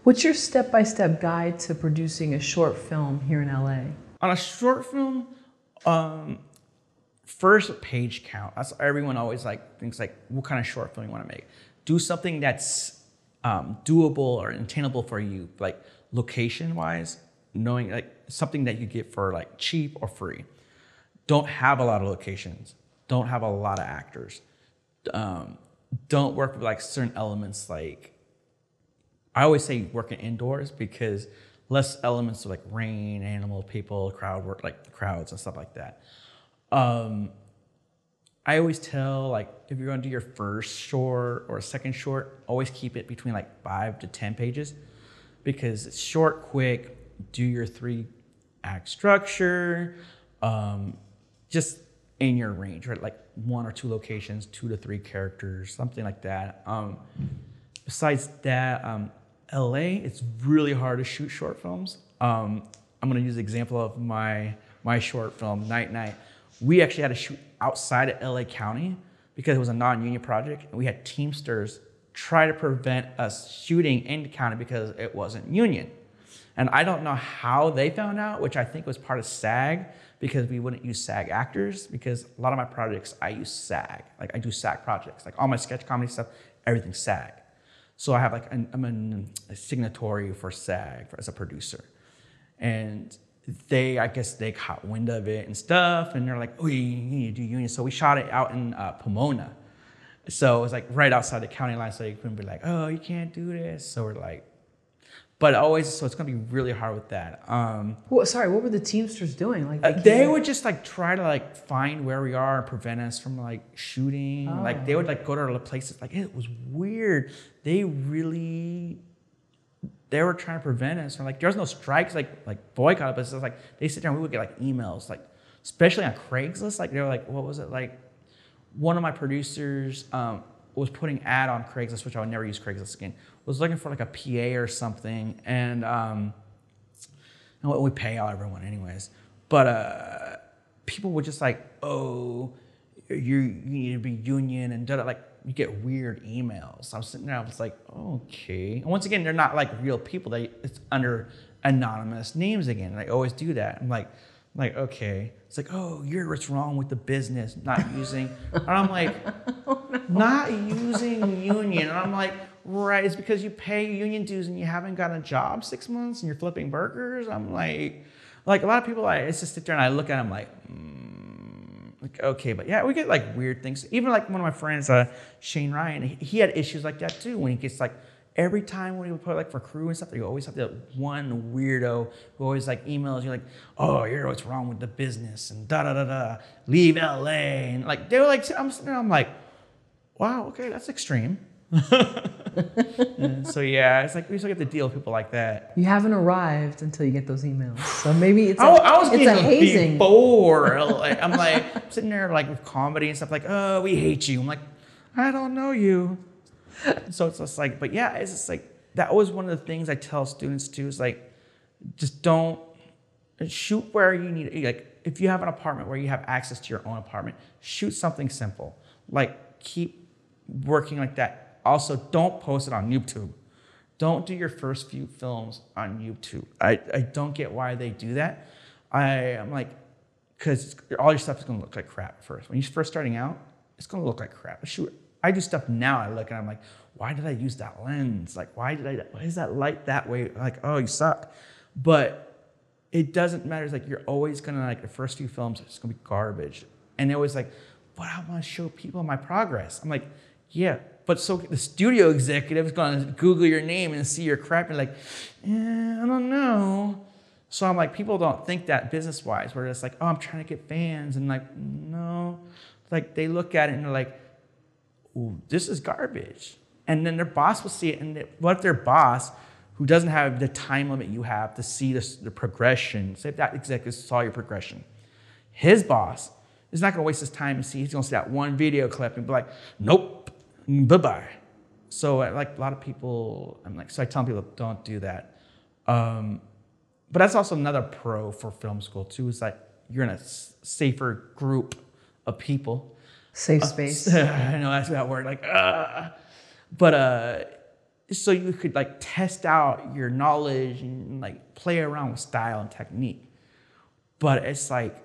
What's your step-by-step guide to producing a short film here in LA? On a short film, first page count. That's everyone always thinks what kind of short film you want to make. Do something that's doable or attainable for you, like location-wise, knowing something that you get for cheap or free. Don't have a lot of locations. Don't have a lot of actors. Don't work with certain elements. I always say working indoors because less elements of rain, animal, people, crowd work, crowds and stuff like that. I always tell if you're gonna do your first short or a second short, always keep it between 5 to 10 pages because it's short, quick. Do your 3-act structure, just in your range, right? 1 or 2 locations, 2 to 3 characters, something like that. Besides that, LA, it's really hard to shoot short films. I'm gonna use the example of my short film, Night Night. We actually had to shoot outside of LA County because it was a non-union project, and we had Teamsters try to prevent us shooting in the county because it wasn't union. And I don't know how they found out, which I think was part of SAG, because we wouldn't use SAG actors, because a lot of my projects, I use SAG. I do SAG projects. All my sketch comedy stuff, everything's SAG. So I have I'm a signatory for SAG as a producer. And I guess they caught wind of it and stuff, and they're like, oh, you need to do union. So we shot it out in Pomona. So it was right outside the county line, so you couldn't be oh, you can't do this. So we're but so it's gonna be really hard with that. Sorry, what were the Teamsters doing? They would just try to find where we are and prevent us from shooting. Oh. They would go to other places. It was weird. They were trying to prevent us from there was no strikes boycott, but it's just they sit there and we would get emails especially on Craigslist. They were what was it one of my producers was putting ad on Craigslist, which I would never use Craigslist again, was looking for a PA or something, and we pay everyone anyways, but people were just oh, you need to be union and you get weird emails. I was sitting there, I was okay. And once again, they're not real people. It's under anonymous names again. I always do that. I'm okay. It's oh, what's wrong with the business, not using, and I'm oh, no. Not using union. And I'm right, it's because you pay union dues and you haven't gotten a job 6 months and you're flipping burgers. I'm a lot of people, I just sit there and I look at them okay, but yeah, we get weird things. Even one of my friends, Shane Ryan, he had issues like that too. When he gets every time when he would put for crew and stuff, you always have that one weirdo who always emails you oh, what's wrong with the business and da da da da, leave LA, and they were I'm sitting there, I'm wow, okay, that's extreme. So yeah, it's we used to get to deal with people like that. You haven't arrived until you get those emails, so maybe it's I was it's a hazing. Before I'm sitting there with comedy and stuff oh, we hate you. I'm I don't know you. So it's just but yeah, it's just that was one of the things I tell students too, is just don't shoot where you need it. If you have an apartment where you have access to your own apartment, shoot something simple. Keep working like that. Also, don't post it on YouTube. Don't do your first few films on YouTube. I don't get why they do that. I'm because all your stuff is gonna look like crap at first. When you're first starting out, it's gonna look like crap. Shoot, I do stuff now, I look and I'm why did I use that lens? Why is that light that way? Oh, you suck. But it doesn't matter. It's you're always gonna the first few films, it's gonna be garbage. And they're always but I wanna show people my progress. I'm yeah, but so the studio executive is gonna Google your name and see your crap and I don't know. So I'm people don't think that business-wise, where it's oh, I'm trying to get fans, and no. They look at it and they're ooh, this is garbage. And then their boss will see it, and what if their boss, who doesn't have the time limit you have to see the progression, say if that executive saw your progression, his boss is not gonna waste his time and see, he's gonna see that one video clip and be nope, bye-bye. So a lot of people, so I tell people, don't do that. But that's also another pro for film school too, is you're in a safer group of people. Safe space. I know that's that word, but so you could like test out your knowledge and like play around with style and technique. But it's like,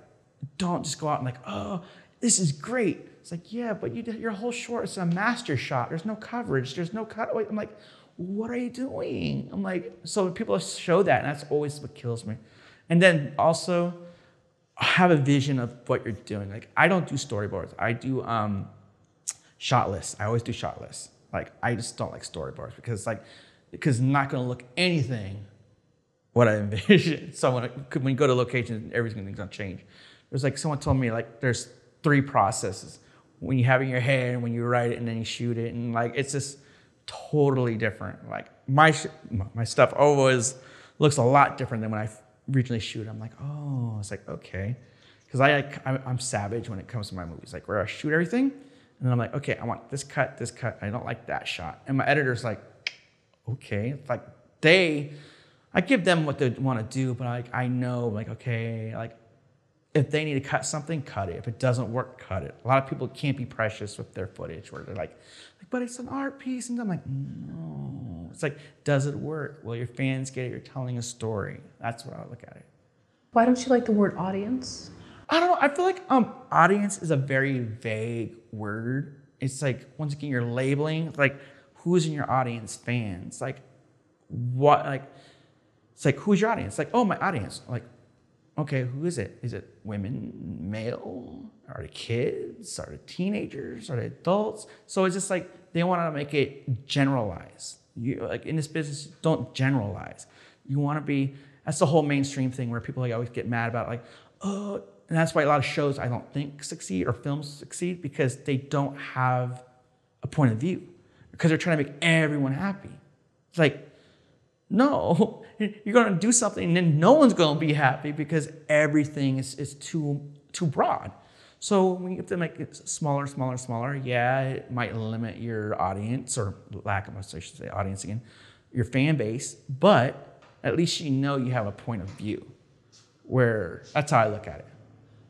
don't just go out and like, oh, this is great. It's like, yeah, but your whole short is a master shot. There's no coverage. There's no cutaway. I'm like, what are you doing? I'm like, so people show that, and that's always what kills me. And then also have a vision of what you're doing. Like, I don't do storyboards. I do shot lists. I always do shot lists. Like, I just don't like storyboards because it's not going to look anything what I envision. So when you go to locations, everything's going to change. There's like, someone told me like there's 3 processes when you have it in your head, when you write it, and then you shoot it, and like it's just totally different. Like my stuff always looks a lot different than when I originally shoot. I'm like, oh, it's like, okay, because I'm savage when it comes to my movies. Like where I shoot everything, and then I'm like, okay, I want this cut. I don't like that shot, and my editor's like, okay, it's like I give them what they want to do, but I know, like, okay, like, if they need to cut something, cut it. If it doesn't work, cut it. A lot of people can't be precious with their footage, where they're like, but it's an art piece. And I'm like, no. It's like, does it work? Well, your fans get it. You're telling a story. That's what I look at it. Why don't you like the word audience? I don't know. I feel like audience is a very vague word. It's like, once again, you're labeling. It's like, who's in your audience? Fans. Like, what, like, it's like, who's your audience? Like, oh, my audience. Like, okay, who is it? Is it women, male? Are they kids? Are they teenagers? Are they adults? So it's just like, they want to make it generalized. You, like in this business, don't generalize. You want to be, that's the whole mainstream thing where people like always get mad about like, oh, and that's why a lot of shows I don't think succeed or films succeed, because they don't have a point of view, because they're trying to make everyone happy. It's like, no, you're going to do something and then no one's going to be happy because everything is too broad. So when you have to make it smaller, yeah, it might limit your audience, or lack of, I should say audience again, your fan base, but at least you know you have a point of view, where that's how I look at it.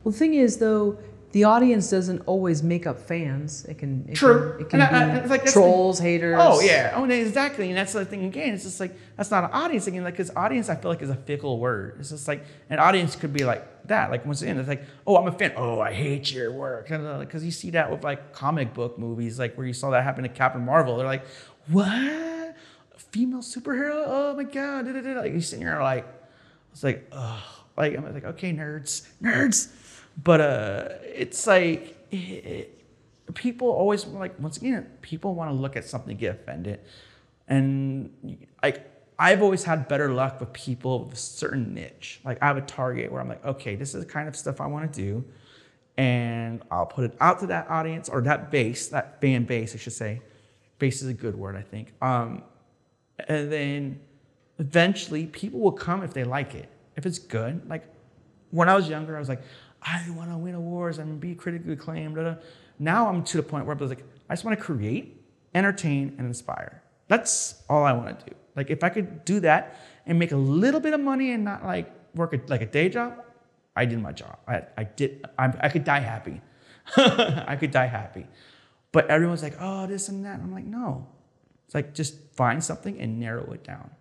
Well, the thing is, though, the audience doesn't always make up fans. It can be like, trolls, haters. Oh, yeah. Oh, exactly. And that's the thing again. It's just like, that's not an audience again. Like, because audience, I feel like, is a fickle word. It's just like, an audience could be like that. Like, once again, it's like, oh, I'm a fan. Oh, I hate your work. Because you see that with like comic book movies, like where you saw that happen to Captain Marvel. They're like, what? A female superhero? Oh my God. Like, you sitting here like, it's like, oh, like, I'm like, okay, nerds. But it's like, people always, like, once again, people want to look at something and get offended. And like, I've always had better luck with people with a certain niche. Like, I have a target where I'm like, okay, this is the kind of stuff I want to do. And I'll put it out to that audience, or that base, that fan base, I should say. Base is a good word, I think. And then eventually people will come if they like it. If it's good. Like, when I was younger, I was like, I want to win awards and be critically acclaimed. Now I'm to the point where I was like, I just want to create, entertain, and inspire. That's all I want to do. Like, if I could do that and make a little bit of money and not like work like a day job, I did my job. I could die happy. I could die happy. But everyone's like, oh, this and that. And I'm like, no. It's like, just find something and narrow it down.